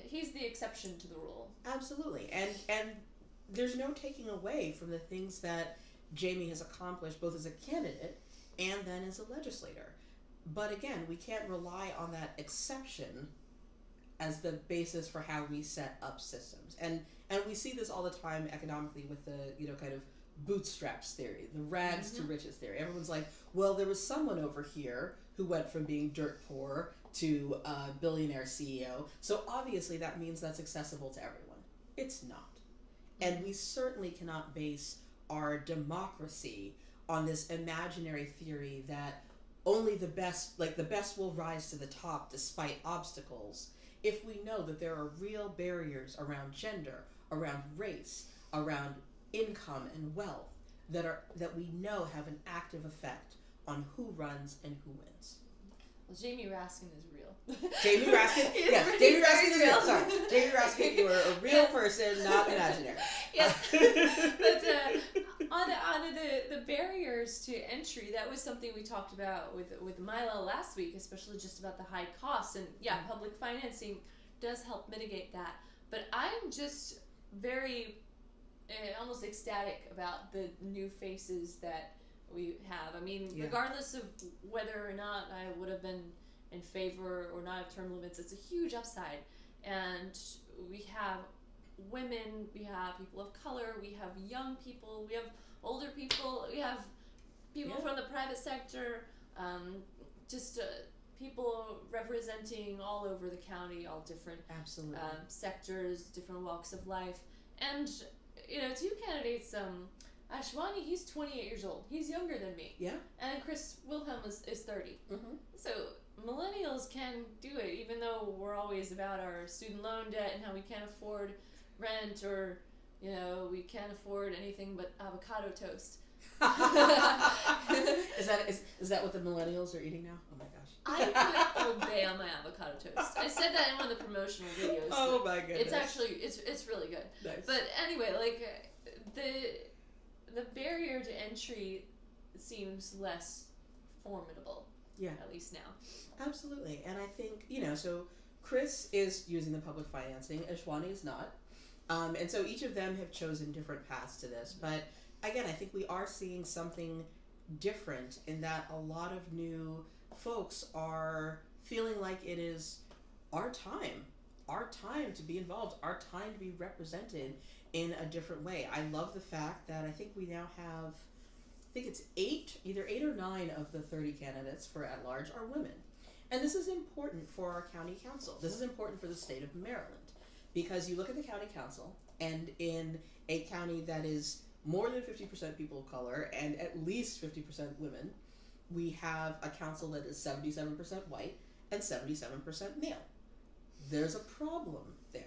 he's the exception to the rule. Absolutely. And there's no taking away from the things that Jamie has accomplished, both as a candidate and then as a legislator. But again, we can't rely on that exception as the basis for how we set up systems. And we see this all the time economically with the, kind of bootstraps theory, the rags to riches theory. Everyone's like, well, there was someone over here who went from being dirt poor to a billionaire CEO, so obviously that means that's accessible to everyone. It's not. And we certainly cannot base our democracy on this imaginary theory that only the best will rise to the top despite obstacles, if we know that there are real barriers around gender, around race, around income and wealth that we know have an active effect on who runs and who wins. Well, Jamie Raskin is real. Jamie Raskin? Yes, Jamie Raskin is real. Sorry. Jamie Raskin, you are a real person, not imaginary. Yes. But on the barriers to entry, that was something we talked about with Milo last week, especially just about the high costs. And public financing does help mitigate that. But I'm just very almost ecstatic about the new faces that we have. I mean, regardless of whether or not I would have been in favor or not of term limits, it's a huge upside. And we have women, we have people of color, we have young people, we have older people, we have people from the private sector, people representing all over the county, all different Absolutely. Sectors, different walks of life. And, two candidates, Ashwani, he's 28 years old. He's younger than me. Yeah. And Chris Wilhelm is 30. Mm-hmm. So millennials can do it, even though we're always about our student loan debt and how we can't afford rent, or, we can't afford anything but avocado toast. Is that what the millennials are eating now? Oh my gosh. I put Obey on my avocado toast. I said that in one of the promotional videos. Oh my goodness. It's actually it's really good. Nice. But anyway, the barrier to entry seems less formidable. Yeah. At least now. Absolutely. And I think, so Chris is using the public financing, Ashwani is not. And so each of them have chosen different paths to this. But again, I think we are seeing something different in that a lot of new folks are feeling like it is our time to be involved, our time to be represented in a different way. I love the fact that I think we now have, it's either 8 or 9 of the 30 candidates for at-large are women. And this is important for our county council. This is important for the state of Maryland, because you look at the county council, and in a county that is more than 50% people of color and at least 50% women, we have a council that is 77% white and 77% male. There's a problem there.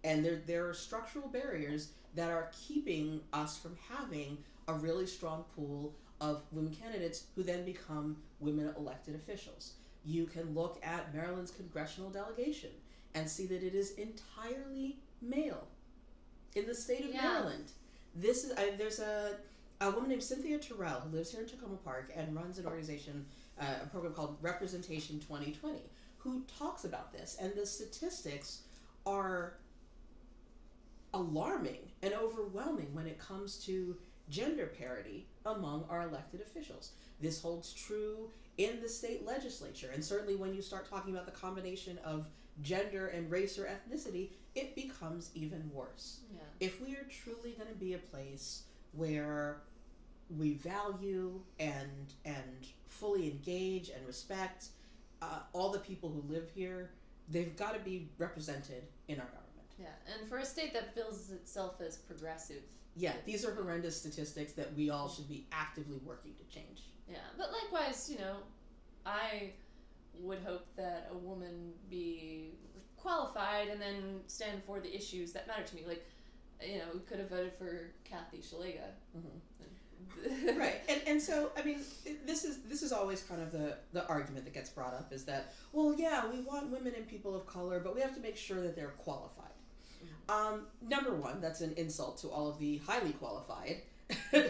And there are structural barriers that are keeping us from having a really strong pool of women candidates who then become women elected officials. You can look at Maryland's congressional delegation and see that it is entirely male in the state of Maryland. This is there's a woman named Cynthia Terrell who lives here in Tacoma Park and runs an organization, a program called Representation 2020, who talks about this, and the statistics are alarming and overwhelming when it comes to gender parity among our elected officials. This holds true in the state legislature, and certainly when you start talking about the combination of gender and race or ethnicity, it becomes even worse. Yeah. If we are truly going to be a place where we value and fully engage and respect all the people who live here, they've got to be represented in our government. Yeah, and for a state that bills itself as progressive. Yeah, these are horrendous statistics that we all should be actively working to change. Yeah, but likewise, I would hope that a woman be qualified and then stand for the issues that matter to me. Like, we could have voted for Kathy Shalega. Mm-hmm. Right, and so I mean, this is always kind of the argument that gets brought up, is that, well, yeah, we want women and people of color, but we have to make sure that they're qualified. Number one, that's an insult to all of the highly qualified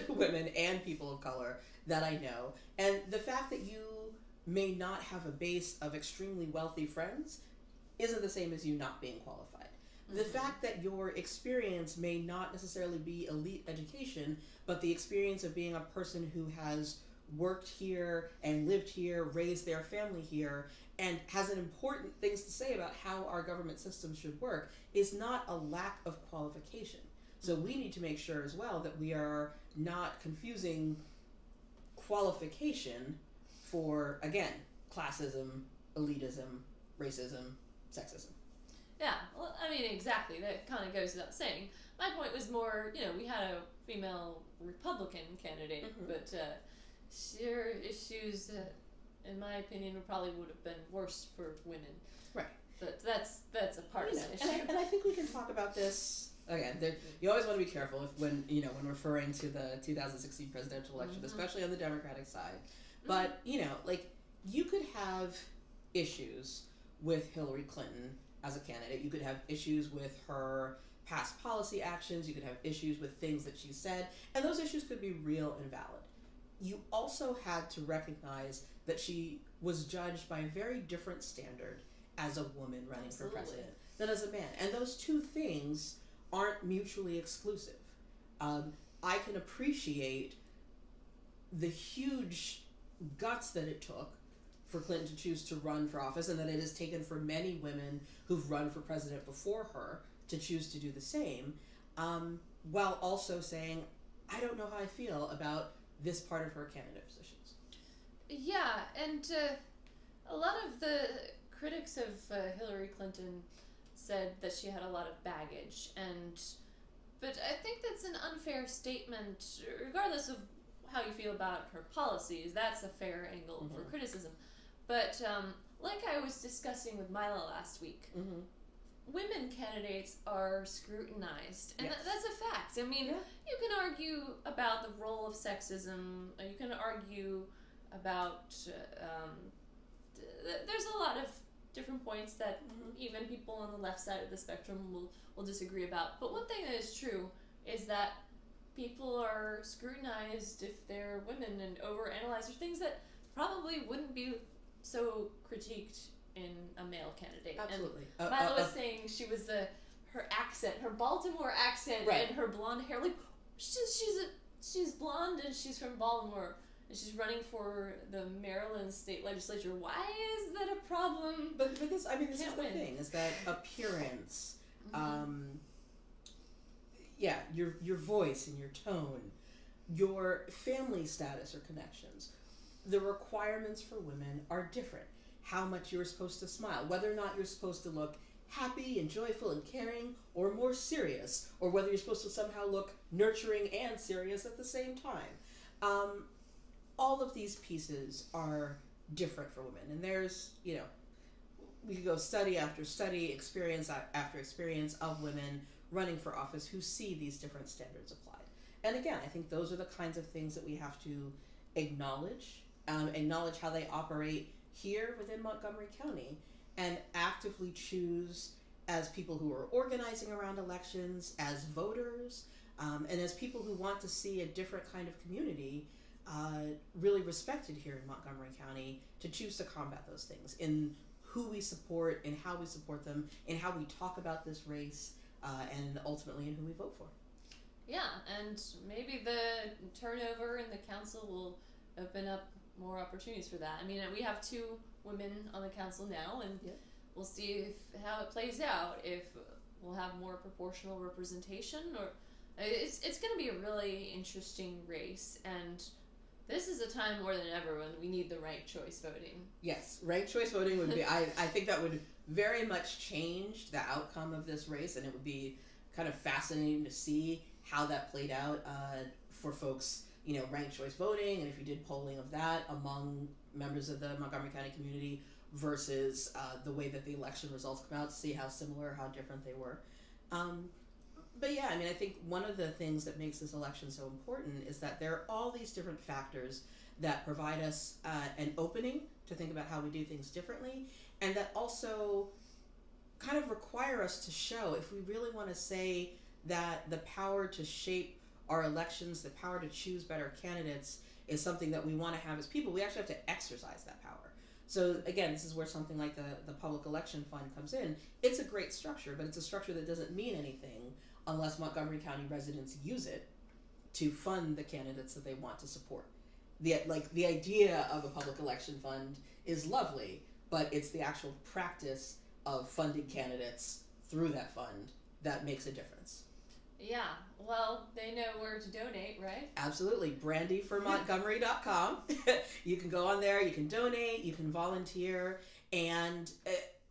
women and people of color that I know. And the fact that you may not have a base of extremely wealthy friends isn't the same as you not being qualified. Mm-hmm. The fact that your experience may not necessarily be elite education, but the experience of being a person who has worked here and lived here, raised their family here, and has an important things to say about how our government system should work is not a lack of qualification. So we need to make sure as well that we are not confusing qualification for, again, classism, elitism, racism, sexism. Yeah, well, I mean, exactly. That kind of goes without saying. My point was more, we had a female Republican candidate, mm-hmm. but her issues, in my opinion, probably would have been worse for women. Right. But that's a partisan issue. And I think we can talk about this again. You always want to be careful when referring to the 2016 presidential election, mm-hmm. especially on the Democratic side. But you could have issues with Hillary Clinton as a candidate. You could have issues with her past policy actions. You could have issues with things that she said, and those issues could be real and valid. You also had to recognize that she was judged by a very different standard as a woman running Absolutely. for president than as a man. And those two things aren't mutually exclusive. I can appreciate the huge guts that it took for Clinton to choose to run for office, and that it has taken for many women who've run for president before her to choose to do the same, while also saying, I don't know how I feel about this part of her candidate positions. Yeah, and A lot of the critics of Hillary Clinton said that she had a lot of baggage, but I think that's an unfair statement, regardless of how you feel about her policies. That's a fair angle for criticism. But like I was discussing with Mila last week, women candidates are scrutinized, and that's a fact. I mean, you can argue about the role of sexism, you can argue about there's a lot of different points that even people on the left side of the spectrum will disagree about. But one thing that is true is that people are scrutinized if they're women and overanalyzed for things that probably wouldn't be so critiqued in a male candidate. Absolutely. And Mila was saying she was her accent, her Baltimore accent, and her blonde hair. Like she's blonde and she's from Baltimore. And she's running for the Maryland state legislature. Why is that a problem? But because, I mean, this is the thing, is that appearance, your voice and your tone, your family status or connections, the requirements for women are different. How much you're supposed to smile, whether or not you're supposed to look happy and joyful and caring, or more serious, or whether you're supposed to somehow look nurturing and serious at the same time. All of these pieces are different for women, and there's, we could go study after study, experience after experience of women running for office who see these different standards applied. And again, I think those are the kinds of things that we have to acknowledge how they operate here within Montgomery County, and actively choose, as people who are organizing around elections, as voters, and as people who want to see a different kind of community really respected here in Montgomery County, to choose to combat those things in who we support, in how we support them, in how we talk about this race, and ultimately in who we vote for. Yeah, and maybe the turnover in the council will open up more opportunities for that. I mean, we have 2 women on the council now, and we'll see how it plays out, if we'll have more proportional representation, or it's going to be a really interesting race, and this is a time more than ever when we need the ranked choice voting. Yes, ranked choice voting would be, I think that would very much change the outcome of this race, and it would be kind of fascinating to see how that played out for folks, ranked choice voting, and if you did polling of that among members of the Montgomery County community versus the way that the election results come out, to see how similar, how different they were. But yeah, I mean, I think one of the things that makes this election so important is that there are all these different factors that provide us an opening to think about how we do things differently, and that also kind of require us to show, if we really want to say that the power to shape our elections, the power to choose better candidates, is something that we want to have as people, we actually have to exercise that power. So again, this is where something like the Public Election Fund comes in. It's a great structure, but it's a structure that doesn't mean anything unless Montgomery County residents use it to fund the candidates that they want to support. The idea of a public election fund is lovely, but it's the actual practice of funding candidates through that fund that makes a difference. Yeah, well, they know where to donate, right? Absolutely. brandyformontgomery.com. You can go on there, you can donate, you can volunteer, and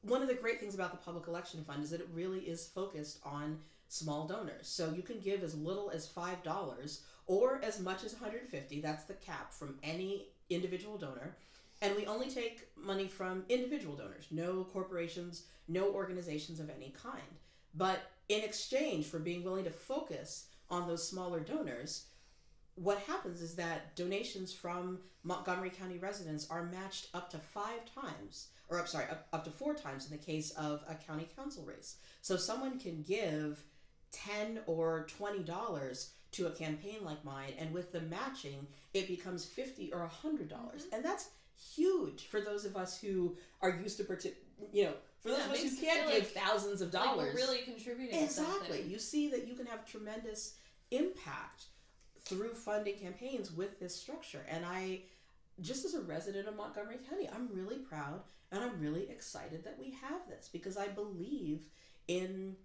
one of the great things about the Public Election Fund is that it really is focused on small donors. So you can give as little as $5 or as much as $150. That's the cap from any individual donor. And we only take money from individual donors, no corporations, no organizations of any kind. But in exchange for being willing to focus on those smaller donors, what happens is that donations from Montgomery County residents are matched up to 4 times in the case of a county council race. So someone can give $10 or $20 to a campaign like mine, and with the matching, it becomes $50 or $100. And that's huge for those of us who are used to, for those of us who can't give thousands of dollars. Like we're really contributing to something. Exactly. You see that you can have tremendous impact through funding campaigns with this structure. And I, just as a resident of Montgomery County, I'm really proud and I'm really excited that we have this, because I believe in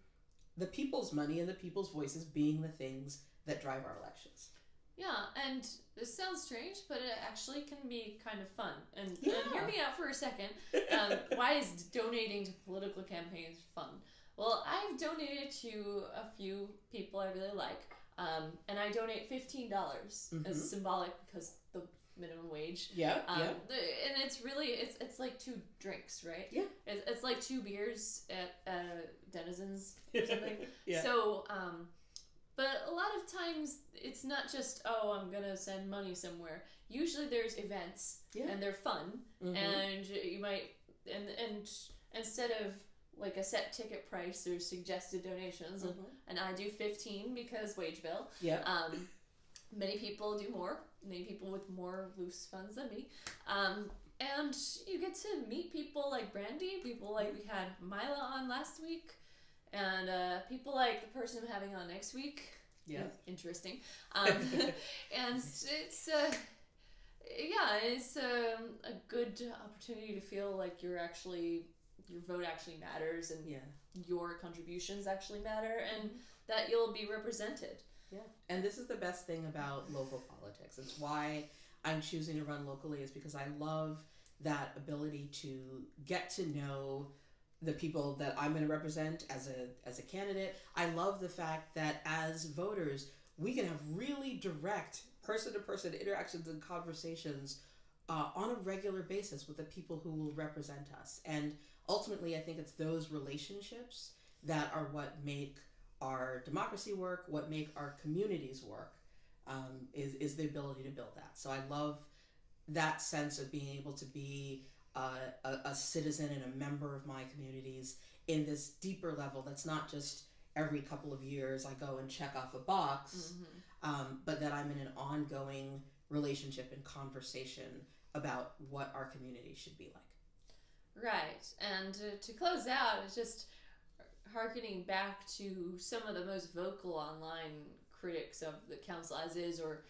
the people's money and the people's voices being the things that drive our elections. Yeah, and this sounds strange, but it actually can be kind of fun. And Yeah. hear me out for a second. Why is donating to political campaigns fun? Well, I've donated to a few people I really like, and I donate $15 as symbolic because the minimum wage. Yeah, And it's really it's like 2 drinks, right? Yeah. It's like 2 beers at Denizens or something. Yeah. So but a lot of times it's not just, oh, I'm gonna send money somewhere. Usually there's events and they're fun, and you might and instead of like a set ticket price, there's suggested donations, and I do 15 because wage bill. Yeah. Many people do more. Many people with more loose funds than me. And you get to meet people like Brandy, people like we had Mila on last week, and people like the person I'm having on next week. Yeah. Interesting. And it's a good opportunity to feel like your vote actually matters, and your contributions actually matter, and that you'll be represented. Yeah. And this is the best thing about local politics. It's why I'm choosing to run locally, is because I love that ability to get to know the people that I'm going to represent as a candidate. I love the fact that as voters, we can have really direct person-to-person interactions and conversations on a regular basis with the people who will represent us. And ultimately, I think it's those relationships that are what make our democracy work, what make our communities work, is the ability to build that. So I love that sense of being able to be a citizen and a member of my communities in this deeper level that's not just every couple of years I go and check off a box, but that I'm in an ongoing relationship and conversation about what our community should be like. Right. And to close out, it's just hearkening back to some of the most vocal online critics of the council as is, or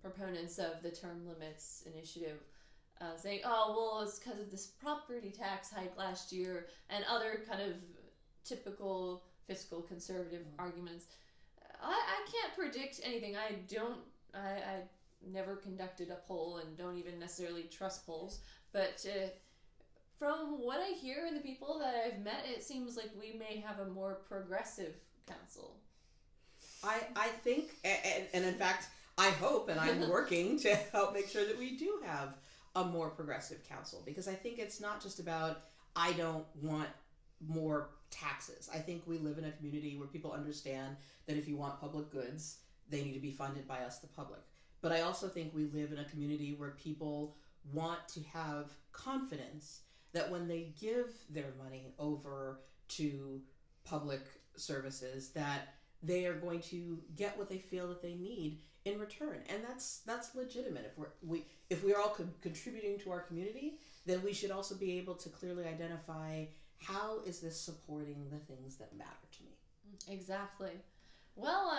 proponents of the term limits initiative, saying, oh, well, it's because of this property tax hike last year and other kind of typical fiscal conservative arguments. I can't predict anything. I never conducted a poll and don't even necessarily trust polls, but from what I hear and the people that I've met, it seems like we may have a more progressive council. I think, and in fact, I hope, and I'm working to help make sure that we do have a more progressive council, because I think it's not just about, I don't want more taxes. I think we live in a community where people understand that if you want public goods, they need to be funded by us, the public. But I also think we live in a community where people want to have confidence that when they give their money over to public services, that they are going to get what they feel that they need in return, and that's legitimate. If we are all contributing to our community, then we should also be able to clearly identify, how is this supporting the things that matter to me? Exactly. Well,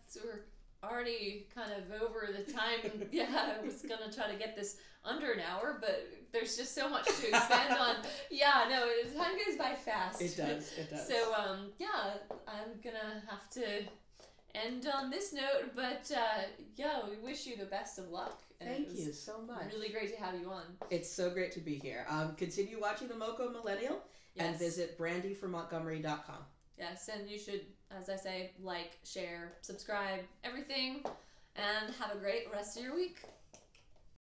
so we're already kind of over the time. I was gonna try to get this under an hour, but there's just so much to expand on. Time goes by fast. It does. So I'm gonna have to end on this note, but we wish you the best of luck. And Thank you so much. Really great to have you on. It's so great to be here. Continue watching the MoCo Millennial, and visit brandyformontgomery.com. Yes, and you should, as I say, like, share, subscribe, everything, and have a great rest of your week.